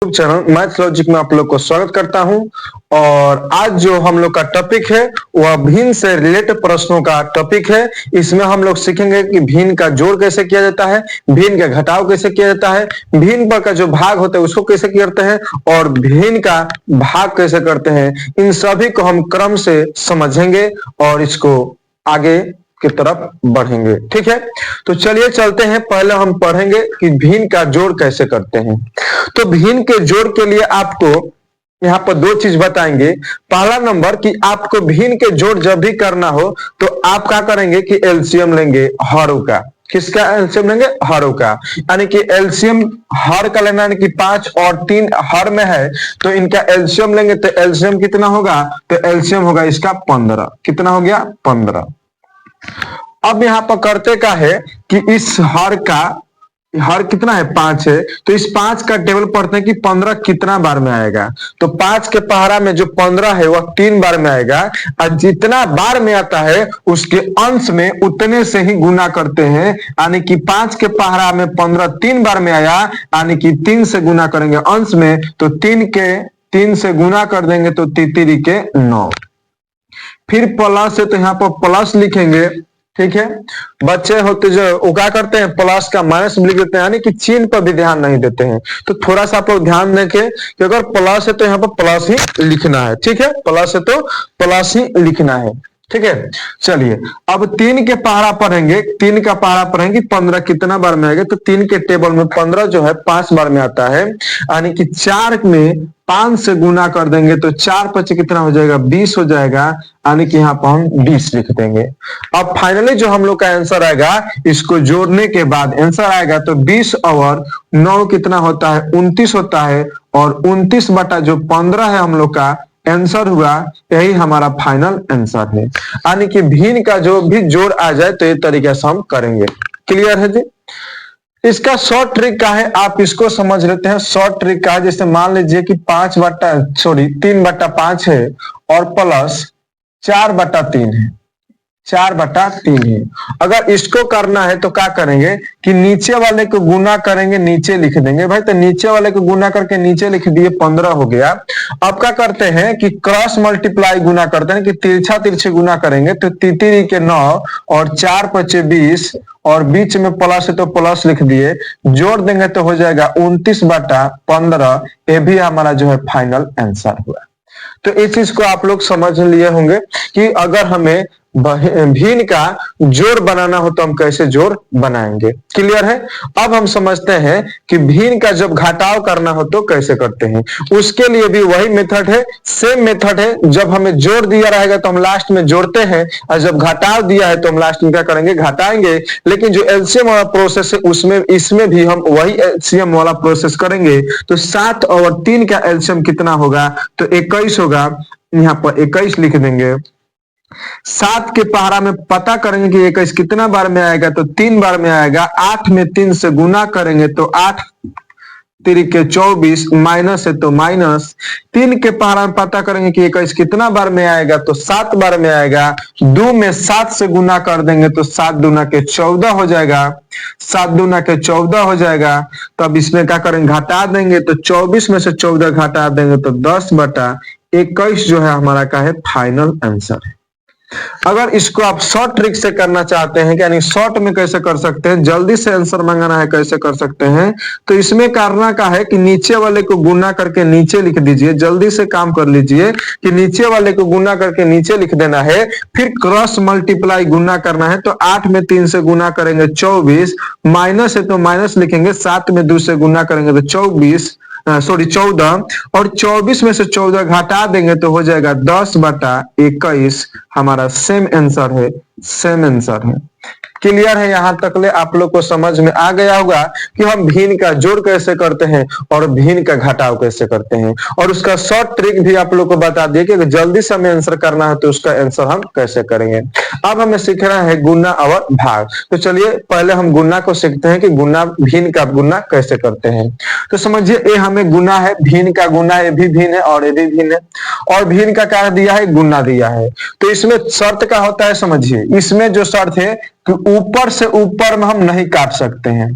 Channel math logic में आप लोग को स्वागत करता हूं। और आज जो हम लोग का टॉपिक है वह भिन्न से रिलेटेड प्रश्नों का टॉपिक है। इसमें हम लोग सीखेंगे कि भिन्न का जोड़ कैसे किया जाता है, भिन्न का घटाव कैसे किया जाता है, भिन्न पर का जो भाग होता है उसको कैसे करते हैं और भिन्न का भाग कैसे करते हैं। इन सभी को हम क्रम से समझेंगे और इसको आगे की तरफ बढ़ेंगे। ठीक है, तो चलिए चलते हैं। पहले हम पढ़ेंगे कि भिन्न का जोड़ कैसे करते हैं। तो भिन्न के जोड़ के लिए आपको यहाँ पर दो चीज बताएंगे। पहला नंबर कि आपको भिन्न के जोड़ जब भी करना हो तो आप क्या करेंगे कि एलसीएम लेंगे हरों का। किसका एलसीएम लेंगे? हरों का। यानी कि एलसीएम हर का लेना, यानी कि 5 और 3 हर में है तो इनका एलसीएम लेंगे। तो एलसीएम कितना होगा? तो एलसीएम होगा इसका 15। कितना हो गया? 15। अब यहां पर करते का है कि इस हर कितना है? 5 है। तो इस 5 का टेबल पढ़ते हैं कि 15 कितना बार में आएगा। तो 5 के पहाड़ा में जो 15 है वह 3 बार में आएगा और जितना बार में आता है उसके अंश में उतने से ही गुना करते हैं। यानी कि 5 के पहाड़ा में 15 3 बार में आया, यानी कि 3 से गुना करेंगे अंश में। तो 3 से गुना कर देंगे तो 3 के 9। फिर प्लस है तो यहाँ पर प्लस लिखेंगे। ठीक है, बच्चे होते जो वो क्या करते हैं प्लस का माइनस लिख देते हैं, यानी कि चिन्ह पर भी ध्यान नहीं देते हैं। तो थोड़ा सा आप लोग ध्यान देंगे कि अगर प्लस है तो यहाँ पर प्लस ही लिखना है। ठीक है, प्लस है तो प्लस ही लिखना है। ठीक है, चलिए अब 3 के पहाड़ा पढ़ेंगे। 3 का पहाड़ा पढ़ेंगे 15 कितना बार में आएगा। तो 3 के टेबल में 15 जो है 5 बार में आता है, यानी कि 4 में 5 से गुना कर देंगे तो 4 5 कितना हो जाएगा? 20 हो जाएगा, यानी कि यहाँ पर हम 20 लिख देंगे। अब फाइनली जो हम लोग का आंसर आएगा इसको जोड़ने के बाद आंसर आएगा तो 20 और 9 कितना होता है? 29 होता है। और 29 बटा जो 15 है हम लोग का आंसर हुआ, यही हमारा फाइनल आंसर है। यानी कि भिन्न का जो भी जोड़ आ जाए तो ये तरीके से हम करेंगे। क्लियर है जी? इसका शॉर्ट ट्रिक का है, आप इसको समझ लेते हैं। शॉर्ट ट्रिक का है, जैसे मान लीजिए कि 3 बटा 5 है और प्लस 4 बटा 3 है। 4 बटा 3 है। अगर इसको करना है तो क्या करेंगे कि नीचे वाले को गुना करेंगे, नीचे लिख देंगे भाई। तो नीचे वाले को गुना करके नीचे लिख दिए, 15 हो गया। अब क्या करते हैं कि क्रॉस मल्टीप्लाई गुना करते हैं कि तिरछा तिरछे गुना करेंगे। तो 3 के 9 और 4 5 20 और बीच में प्लस है तो प्लस लिख दिए, जोड़ देंगे तो हो जाएगा 29 बटा 15। ये भी हमारा जो है फाइनल आंसर हुआ। तो इस चीज को आप लोग समझ लिए होंगे कि अगर हमें भिन्न का जोड़ बनाना हो तो हम कैसे जोड़ बनाएंगे। क्लियर है? अब हम समझते हैं कि भिन्न का जब घटाव करना हो तो कैसे करते हैं। उसके लिए भी वही मेथड है, सेम मेथड है। जब हमें जोड़ दिया रहेगा तो हम लास्ट में जोड़ते हैं, और जब घटाव दिया है तो हम लास्ट में क्या करेंगे? घटाएंगे। लेकिन जो एलसीएम वाला प्रोसेस है उसमें इसमें भी हम वही एलसीएम वाला प्रोसेस करेंगे। तो 7 और 3 का एलसीएम कितना होगा? तो 21 होगा। यहाँ पर 21 लिख देंगे। 7 के पहाड़ा में पता करेंगे कि 21 कितना बार में आएगा। तो 3 बार में आएगा। 8 में 3 से गुना करेंगे तो 8 3 के 24, माइनस है तो माइनस। 3 के पहाड़ा में पता करेंगे कि 21 कितना बार में आएगा। तो 7 बार में आएगा। 2 में 7 से गुना कर देंगे तो 7 दूना के 14 हो जाएगा। 7 दूना के 14 हो जाएगा। तो अब इसमें क्या करेंगे? घटा देंगे। तो 24 में से 14 घटा देंगे तो 10 बटा 21 जो है हमारा का है फाइनल आंसर है। अगर इसको आप शॉर्ट ट्रिक से करना चाहते हैं, यानी शॉर्ट में कैसे कर सकते हैं, जल्दी से आंसर मंगाना है कैसे कर सकते हैं, तो इसमें करना का है कि नीचे वाले को गुना करके नीचे लिख दीजिए। जल्दी से काम कर लीजिए कि नीचे वाले को गुना करके नीचे लिख देना है। फिर क्रॉस मल्टीप्लाई गुना करना है। तो 8 में 3 से गुना करेंगे 24, माइनस है तो माइनस लिखेंगे। 7 में 2 से गुना करेंगे तो 14 और 24 में से 14 घटा देंगे तो हो जाएगा 10 बटा 21। हमारा सेम आंसर है, सेम आंसर है। क्लियर है? यहां तक ले आप लोग को समझ में आ गया होगा कि हम भिन्न का जोड़ कैसे करते हैं और भिन्न का घटाव कैसे करते हैं। और उसका शॉर्ट ट्रिक भी आप लोग को बता दिए कि अगर जल्दी से हमें आंसर करना है तो उसका आंसर हम कैसे करेंगे। अब हमें सीखना है गुना और भाग। तो चलिए पहले हम गुना को सीखते हैं कि गुना भिन्न का गुना कैसे करते हैं। तो समझिए ये हमें गुना है, भिन्न का गुना, ये भी भिन्न है और ये भी भिन्न है। और भिन्न का क्या दिया है? गुना दिया है। तो इसमें शर्त क्या होता है समझिए। इसमें जो शर्त है कि ऊपर से ऊपर में हम नहीं काट सकते हैं,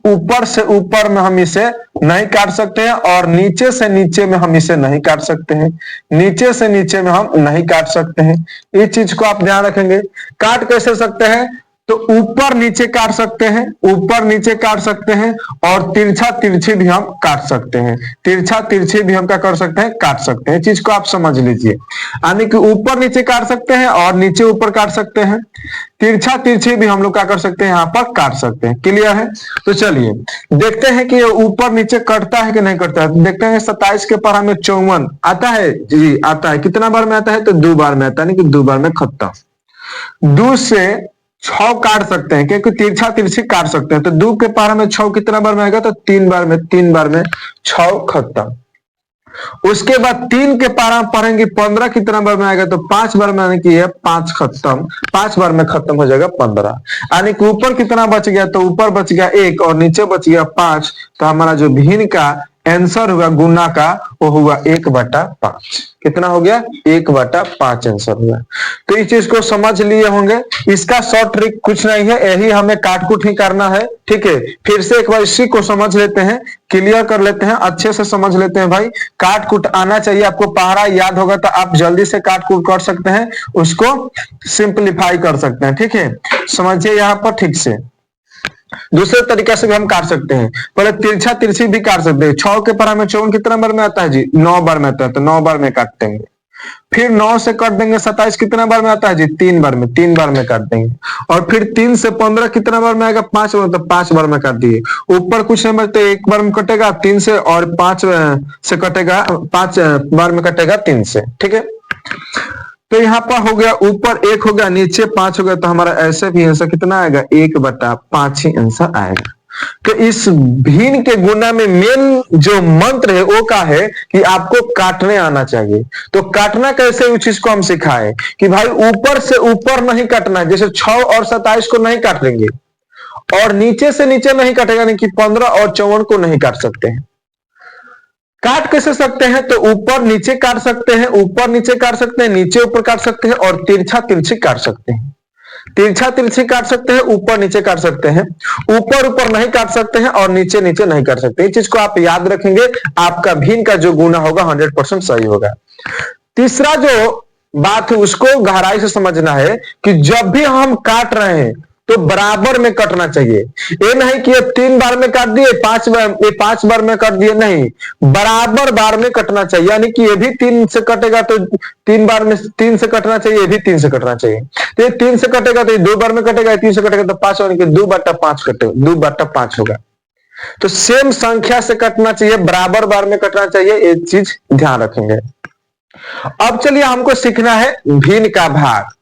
ऊपर से ऊपर में हम इसे नहीं काट सकते हैं, और नीचे से नीचे में हम इसे नहीं काट सकते हैं, नीचे से नीचे में हम नहीं काट सकते हैं। इस चीज को आप ध्यान रखेंगे। काट कैसे सकते हैं? तो ऊपर नीचे काट सकते हैं, ऊपर नीचे काट सकते हैं, और तिरछा तिरछी भी हम काट सकते हैं, तिरछा तिरछी भी हम क्या कर सकते हैं? काट सकते हैं। चीज को आप समझ लीजिए, यानी कि ऊपर नीचे काट सकते हैं और नीचे ऊपर काट सकते हैं, तिरछा तिरछी भी हम लोग क्या कर सकते हैं? यहाँ पर काट सकते हैं। क्लियर है? तो चलिए देखते हैं कि ऊपर नीचे कटता है कि नहीं कटता है। देखते हैं 27 के पारा में 54 आता है जी, आता है। कितना बार में आता है? तो 2 बार में आता है, कि 2 बार में खत्म। 2 से 6 काट सकते हैं, क्योंकि तिरछा तिरछी काट सकते हैं। तो 2 के पारा में 6 कितना बार में आएगा? तो 3 बार में, 3 बार में 6 खत्म। उसके बाद 3 के पारा में पढ़ेंगे 15 कितना बार में आएगा? तो 5 बार में, यानी कि ये 5 खत्म, 5 बार में खत्म हो जाएगा 15। यानी कि ऊपर कितना बच गया? तो ऊपर बच गया 1 और नीचे बच गया 5। तो हमारा जो भिन्न का आंसर हुआ गुना का, वो हुआ 1/5। कितना हो गया? 1/5 आंसर हुआ। तो इस चीज को समझ लिए होंगे। इसका शॉर्ट ट्रिक कुछ नहीं है, यही हमें काटकुट ही करना है। ठीक है, फिर से एक बार इसी को समझ लेते हैं, क्लियर कर लेते हैं, अच्छे से समझ लेते हैं। भाई काटकुट आना चाहिए आपको, पहाड़ा याद होगा तो आप जल्दी से काटकुट कर सकते हैं, उसको सिंप्लीफाई कर सकते हैं। ठीक है, समझिए यहाँ पर ठीक से। दूसरे तरीके से भी हम काट सकते हैं, पहले तिरछा तिरछी भी काट सकते हैं। 6 के पारा में 54 कितना बार में आता है जी? 9 बार में आता है, तो 9 बार में काट देंगे। फिर 9 से काट देंगे 27 कितना बार में आता है जी? 3 बार में, 3 बार में काट देंगे। और फिर 3 से 15 कितना बार में आएगा? 5 बार, तो 5 बार में काट दिए। ऊपर कुछ नहीं बचते, 1 बार में कटेगा 3 से, और 5 से कटेगा, 5 बार में कटेगा 3 से। ठीक है, तो यहाँ पर हो गया, ऊपर 1 हो गया, नीचे 5 हो गया। तो हमारा ऐसे भी आंसर कितना आएगा? 1/5 ही आंसर आएगा। तो इस भिन्न के गुना में मेन जो मंत्र है वो क्या है? कि आपको काटने आना चाहिए। तो काटना कैसे, उस चीज को हम सिखाए कि भाई ऊपर से ऊपर नहीं काटना है, जैसे 6 और 27 को नहीं काट लेंगे, और नीचे से नीचे नहीं काटेगा, नहीं कि 15 और 54 को नहीं काट सकते हैं। काट कैसे सकते हैं? तो ऊपर नीचे काट सकते हैं, ऊपर नीचे काट सकते हैं, नीचे ऊपर काट सकते हैं, और तिरछा तिरछी काट सकते हैं। तिरछा तिरछी काट सकते हैं, ऊपर नीचे काट सकते हैं, ऊपर ऊपर नहीं काट सकते हैं, और नीचे नीचे नहीं काट सकते। इस चीज को आप याद रखेंगे, आपका भिन्न का जो गुना होगा 100% सही होगा। तीसरा जो बात है उसको गहराई से समझना है कि जब भी हम काट रहे हैं तो बराबर में कटना चाहिए। ये नहीं कि ये 3 बार में काट दिए, 5 बार में काट दिए, नहीं, बराबर बार में कटना चाहिए। यानी कि ये भी 3 से कटेगा तो 3 बार में 3 से कटना चाहिए, ये भी 3 से कटना चाहिए। तो ये 3 से कटेगा तो ये 2 बार में कटेगा, 3 से कटेगा तो 5, यानी कि 2/5 कटेगा, 2/5 होगा। तो सेम संख्या से कटना चाहिए, बराबर बार में कटना चाहिए, ये चीज ध्यान रखेंगे। अब चलिए हमको सीखना है भिन्न का भाग।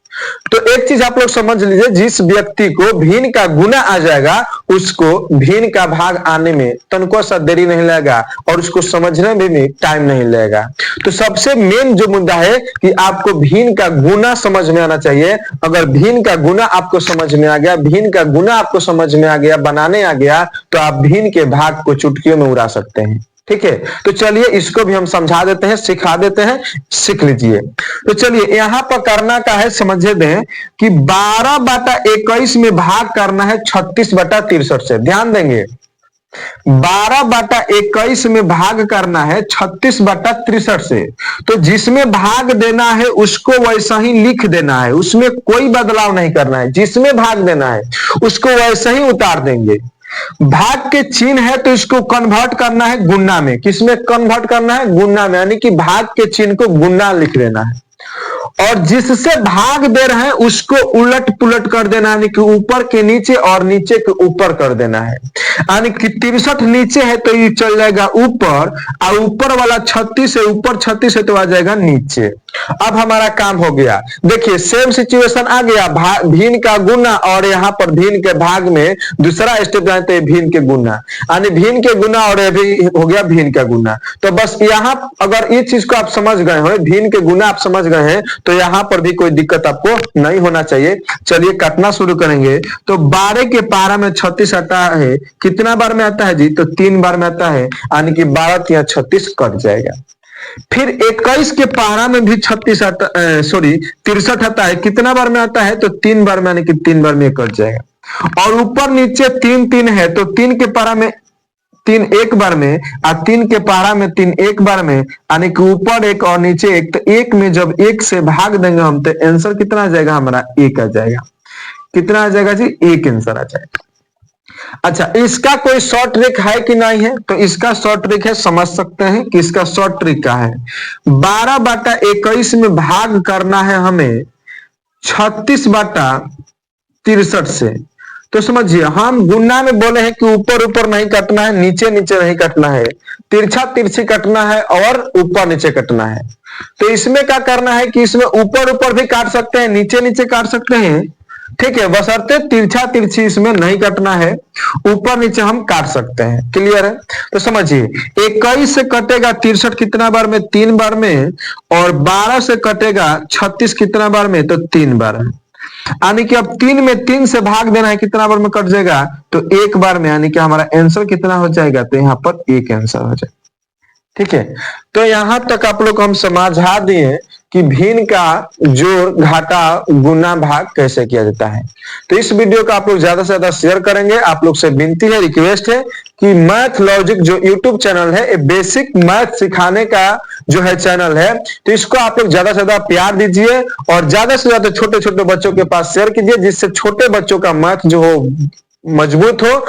तो एक चीज आप लोग समझ लीजिए, जिस व्यक्ति को भिन्न का गुना आ जाएगा उसको भिन्न का भाग आने में तनको सा देरी नहीं लगेगा, और उसको समझने में भी टाइम नहीं लगेगा। तो सबसे मेन जो मुद्दा है कि आपको भिन्न का गुना समझ में आना चाहिए। अगर भिन्न का गुना आपको समझ में आ गया, भिन्न का गुना आपको समझ में आ गया, बनाने आ गया, तो आप भिन्न के भाग को चुटकियों में उड़ा सकते हैं। ठीक है, तो चलिए इसको भी हम समझा देते हैं, सिखा देते हैं, सीख लीजिए। तो चलिए यहां पर करना का है, समझे दें कि 12/21 में भाग करना है 36/63 से। ध्यान देंगे, 12/21 में भाग करना है 36/63 से। तो जिसमें भाग देना है उसको वैसा ही लिख देना है, उसमें कोई बदलाव नहीं करना है। जिसमें भाग देना है उसको वैसे ही उतार देंगे। भाग के चिन्ह है तो इसको कन्वर्ट करना है गुना में। किसमें कन्वर्ट करना है? गुना में, यानी कि भाग के चिन्ह को गुना लिख देना है। और जिससे भाग दे रहे हैं उसको उलट पुलट कर देना, यानी कि ऊपर के नीचे और नीचे के ऊपर कर देना है। यानी कि 63 नीचे है तो ये चल जाएगा ऊपर, और ऊपर वाला 36 है, ऊपर 36 है तो आ जाएगा नीचे। अब हमारा काम हो गया। देखिए सेम सिचुएशन आ गया, भिन्न का गुना, और यहाँ पर भिन्न के भाग में दूसरा स्टेप जानते हैं भिन्न के गुना, यानी भिन्न के गुना, और ये भी हो गया भिन्न का गुना। तो बस यहाँ अगर इस चीज को आप समझ गए हो, भिन्न के गुना आप समझ गए हैं, तो यहाँ पर भी कोई दिक्कत आपको नहीं होना चाहिए। चलिए काटना शुरू करेंगे। तो 12 के पारा में 36 आता है, कितना बार में आता है जी? तो 3 बार में आता है, यानी कि 12 या 36 कट जाएगा। फिर 21 के पारा में भी 63 आता है, कितना बार में आता है? तो 3 बार में, यानी कि 3 बार में कट जाएगा। और ऊपर नीचे 3 3 है, तो 3 के पारा में 3 एक बार में, और 3 के पारा में 3 एक बार में, यानी कि ऊपर एक और नीचे एक। तो एक में जब 1 से भाग देंगे हम, तो आंसर कितना आ जाएगा हमारा? 1 आ जाएगा। कितना आ जाएगा जी? 1 आंसर आ जाएगा। अच्छा, इसका कोई शॉर्ट ट्रिक है कि नहीं है? तो इसका शॉर्ट ट्रिक है, समझ सकते हैं कि इसका शॉर्ट ट्रिक क्या है। 12/21 में भाग करना है हमें 36/63 से। तो समझिए, हम गुना में बोले हैं कि ऊपर ऊपर नहीं कटना है, नीचे नीचे नहीं कटना है, तिरछा तिरछी कटना है और ऊपर नीचे कटना है। तो इसमें क्या करना है कि इसमें ऊपर ऊपर भी काट सकते हैं, नीचे नीचे काट सकते हैं, ठीक है, बशर्ते तिरछा तिरछी इसमें नहीं कटना है, ऊपर नीचे हम काट सकते हैं। क्लियर है? तो समझिए, 21 से कटेगा 63 कितना बार में? 3 बार में। और 12 से कटेगा 36 कितना बार में? तो 3 बार में। यानी कि अब 3 में 3 से भाग देना है, कितना बार में कट जाएगा? तो 1 बार में। यानी कि हमारा आंसर कितना हो जाएगा? तो यहाँ पर 1 आंसर हो जाएगा। ठीक है, तो यहां तक आप लोग हम समझा दिए कि भिन्न का जोड़, घाटा, गुना, भाग कैसे किया जाता है। तो इस वीडियो को आप लोग ज्यादा से ज्यादा शेयर करेंगे। आप लोग से विनती है, रिक्वेस्ट है कि मैथ लॉजिक जो यूट्यूब चैनल है, ये बेसिक मैथ सिखाने का जो है चैनल है, तो इसको आप लोग ज्यादा से ज्यादा प्यार दीजिए और ज्यादा से ज्यादा छोटे छोटे बच्चों के पास शेयर कीजिए, जिससे छोटे बच्चों का मैथ जो हो मजबूत हो